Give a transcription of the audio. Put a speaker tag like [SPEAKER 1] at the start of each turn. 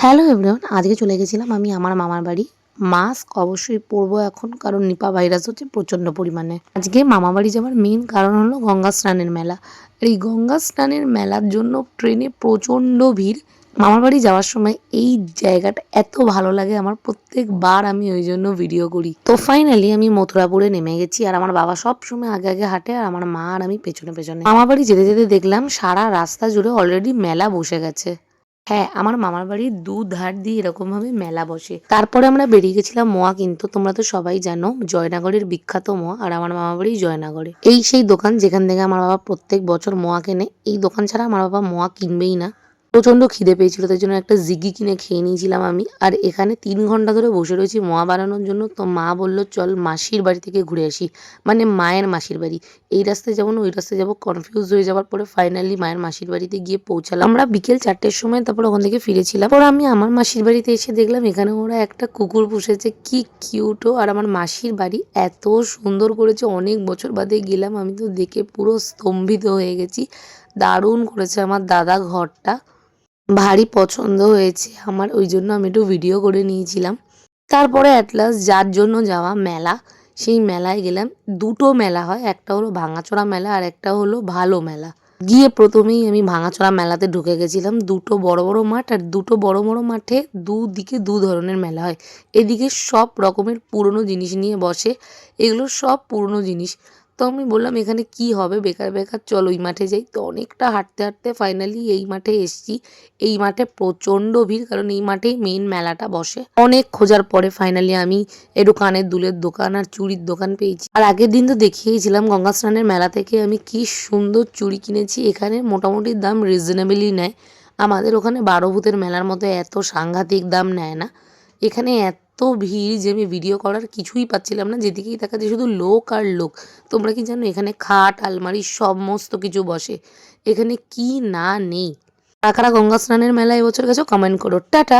[SPEAKER 1] Hello everyone, আজকে চলে গেছিলাম আমি আমার মামার বাড়ি। মাস্ক অবশ্যই পরবো এখন, কারণ নিপা ভাইরাস হচ্ছে প্রচণ্ড পরিমাণে। আজকে মামা বাড়ি যাওয়ার মেইন কারণ হলো গঙ্গা স্নানের মেলা। আর এই গঙ্গা স্নানের মেলার জন্য ট্রেনে প্রচণ্ড ভিড়। মামার বাড়ি যাওয়ার সময় এই জায়গাটা এত ভালো লাগে আমার, প্রত্যেকবার আমি ওই জন্য ভিডিও করি। তো ফাইনালি আমি মথুরাপুরে নেমে গেছি, আর আমার বাবা সব সময় আগে আগে হাঁটে আর আমার মা আর আমি পেছনে পেছনে। মামার বাড়ি যেতে যেতে দেখলাম সারা রাস্তা জুড়ে অলরেডি মেলা বসে গেছে। হ্যাঁ, আমার মামার বাড়ির দুধার দিয়ে এরকমভাবে মেলা বসে। তারপরে আমরা বেরিয়ে গেছিলাম মোয়া কিনতে। তোমরা তো সবাই জানো জয়নগরের বিখ্যাত মোয়া, আর আমার মামার বাড়ি জয়নগরে। এই সেই দোকান যেখান থেকে আমার বাবা প্রত্যেক বছর মোয়া কেনে। এই দোকান ছাড়া আমার বাবা মোয়া কিনবেই না। প্রচণ্ড খিদে পেয়েছিল, তাই জন্য একটা জিগি কিনে খেয়ে নিয়েছিলাম আমি। আর এখানে 3 ঘন্টা ধরে বসে রয়েছি মোয়া বানানোর জন্য। তো মা বললো চল মাসির বাড়ি থেকে ঘুরে আসি, মানে মায়ের মাসির বাড়ি। এই রাস্তায় যাবো না ওই রাস্তায় যাবো, কনফিউজ হয়ে যাওয়ার পরে ফাইনালি মায়ের মাসির বাড়িতে গিয়ে পৌঁছালাম। আমরা বিকেল 4টের সময় তারপর ওখান থেকে ফিরেছিলাম। পর আমি আমার মাসির বাড়িতে এসে দেখলাম এখানে ওরা একটা কুকুর পুষেছে, কি কিউটও। আর আমার মাসির বাড়ি এত সুন্দর করেছে, অনেক বছর বাদে গেলাম, আমি তো দেখে পুরো স্তম্ভিত হয়ে গেছি। দারুণ করেছে আমার দাদা ঘরটা, ভারী পছন্দ হয়েছে আমার, ওই জন্য আমি একটু ভিডিও করে নিয়েছিলাম। তারপরে অ্যাট লাস্ট যার জন্য যাওয়া মেলা, সেই মেলায় গেলাম। দুটো মেলা হয়, একটা হলো ভাঙাচোরা মেলা আর একটা হলো ভালো মেলা। গিয়ে প্রথমেই আমি ভাঙাচোরা মেলাতে ঢুকে গেছিলাম। দুটো বড় বড় মাঠ, আর দুটো বড় বড় মাঠে দুদিকে দু ধরনের মেলা হয়। এদিকে সব রকমের পুরনো জিনিস নিয়ে বসে, এগুলো সব পুরনো জিনিস। তো আমি বললাম এখানে কি হবে, বেকার বেকার চল ওই মাঠে যাই। তো অনেকটা হাঁটতে হাঁটতে ফাইনালি এই মাঠে এসছি। এই মাঠে প্রচণ্ড ভিড়, কারণ এই মাঠেই মেইন মেলাটা বসে। অনেক খোঁজার পরে ফাইনালি আমি একটু কানের দুলের দোকান আর চুড়ির দোকান পেয়েছি। আর আগের দিন তো দেখিয়েছিলাম গঙ্গা স্নানের মেলা থেকে আমি কি সুন্দর চুড়ি কিনেছি। এখানে মোটামুটি দাম রিজনেবলই নেয়। আমাদের ওখানে 12 ভূতের মেলার মতো এত সাংঘাতিক দাম নেয় না। এখানে এত ভিড় যে আমি ভিডিও করার কিছুই পাচ্ছিলাম না, যেদিকেই তাকাচ্ছি শুধু লোক আর লোক। তোমরা কি জানো এখানে খাট আলমারি সমস্ত কিছু বসে, এখানে কি না নেই। কারা কারা গঙ্গা স্নানের মেলায় এবছর গেছো কমেন্ট করো। টাটা।